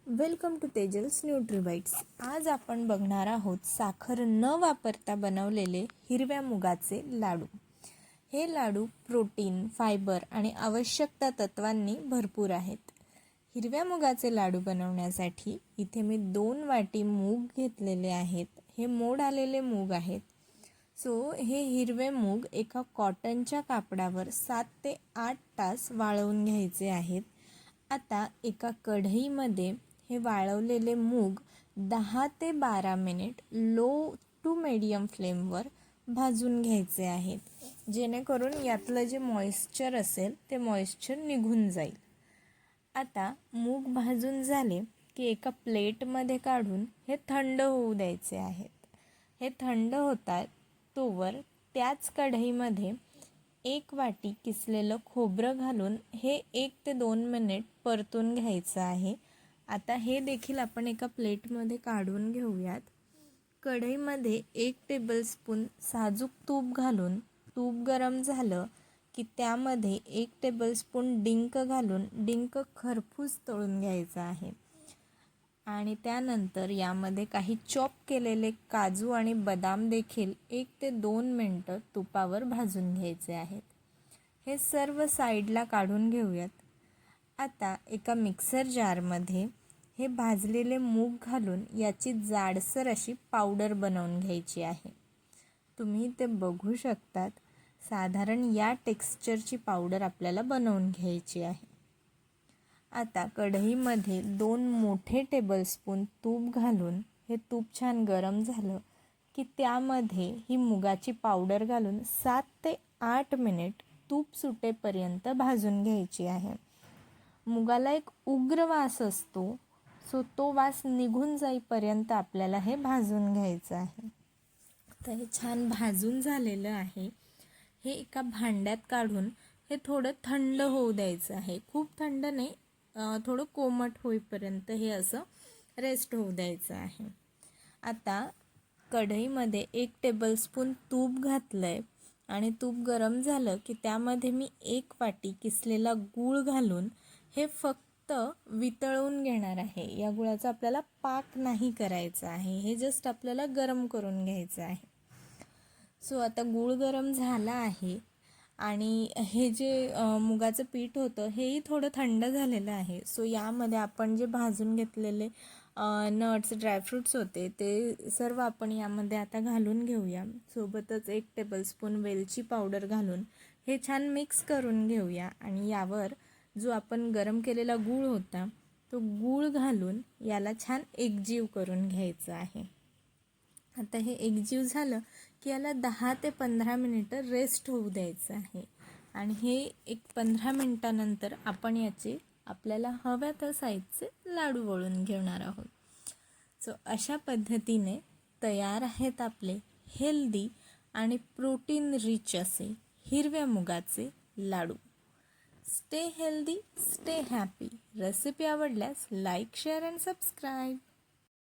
Welcome to तेजल्स न्यूट्रीबाईट्स। आज आपण बघणार आहोत साखर न वापरता बनवलेले हिरव्या मुगाचे लाडू। हे लाडू प्रोटीन, फायबर आणि आवश्यकता तत्वांनी भरपूर आहेत। हिरव्या मुगाचे लाडू बनवण्यासाठी इथे मी 2 वाटी मूग घेतलेले आहेत। हे मोड आलेले मूग आहेत। हे हिरवे मूग एका कॉटनच्या कापडावर 7 ते 8 तास वाळवून घ्यायचे आहेत। आता एका कढईमध्ये हे वाळवलेले मूग 10 ते 12 मिनिट लो टू मीडियम फ्लेमवर भाजून घ्यायचे आहेत, जेणेकरून यातलं जे मॉइश्चर असेल ते मॉइश्चर निघून जाईल। आता मूग भाजून झाले की एका प्लेटमध्ये काढून हे थंड होऊ द्यायचे आहेत। हे थंड होतात तोवर त्याच कढईमध्ये 1 वाटी किसलेलं खोबरं घालून हे 1 ते 2 मिनिट परतून घ्यायचं आहे। आता हे देखील आपण एका प्लेटमध्ये काढून घेऊयात। कढईमध्ये 1 टेबलस्पून साजूक तूप घालून तूप गरम झालं की त्यामध्ये 1 टेबलस्पून डिंक घालून डिंक खरपूस तळून घ्यायचा आहे आणि त्यानंतर यामध्ये काही चॉप केलेले काजू आणि बदाम देखील 1 ते 2 मिनिटं तुपावर भाजून घ्यायचे आहेत। हे सर्व साईडला काढून घेऊयात। आता एका मिक्सर जारमध्ये हे भाजलेले मूग घालून याची जाडसर अशी पावडर बनवून घ्यायची आहे। तुम्ही ते बघू शकतात, साधारण या टेक्स्चरची पावडर आपल्याला बनवून घ्यायची आहे। आता कढईमध्ये 2 मोठे टेबलस्पून तूप घालून हे तूप छान गरम झालं की त्यामध्ये ही मुगाची पावडर घालून 7 ते 8 मिनिट तूप सुटेपर्यंत भाजून घ्यायची आहे। मुगाला एक उग्र वास असतो, तो वास निघून जाईपर्यंत आपल्याला हे भाजून घ्यायचं आहे। तर हे छान भाजून झालेलं आहे। हे एका भांड्यात काढून हे थोडं थंड होऊ द्यायचं आहे। खूप थंड नाही, थोडं कोमट होईपर्यंत हे असं रेस्ट होऊ द्यायचं आहे। आता कढईमध्ये 1 टेबलस्पून तूप घातलं आहे आणि तूप गरम झालं की त्यामध्ये मी 1 वाटी किसलेला गूळ घालून हे फक्त वितळवून घेणार आहे। या गुळाचा आपल्याला पाक नाही करायचा आहे, हे जस्ट आपल्याला गरम करून घ्यायचं आहे। आता गूळ गरम झाला आहे आणि हे जे मुगाचं पीठ होतं हेही थोडं थंड झालेलं आहे। यामध्ये आपण जे भाजून घेतलेले नट्स, ड्रायफ्रूट्स होते ते सर्व आपण यामध्ये आता घालून घेऊया। सोबतच 1 टेबलस्पून वेलची पावडर घालून हे छान मिक्स करून घेऊया आणि यावर जो आपण गरम केलेला गूळ होता तो गूळ घालून याला छान एकजीव करून घ्यायचं आहे। आता हे एकजीव झालं की याला 10 ते 15 मिनिटं रेस्ट होऊ द्यायचं आहे आणि हे एक 15 मिनिटानंतर आपण याचे आपल्याला हव्या त्या साईजचे लाडू वळून घेणार आहोत। अशा पद्धतीने तयार आहेत आपले हेल्दी आणि प्रोटीन रिच असे हिरव्या मुगाचे लाडू। Stay healthy, stay happy. Recipe आवडल्यास लाईक, शेअर अँड सबस्क्राईब।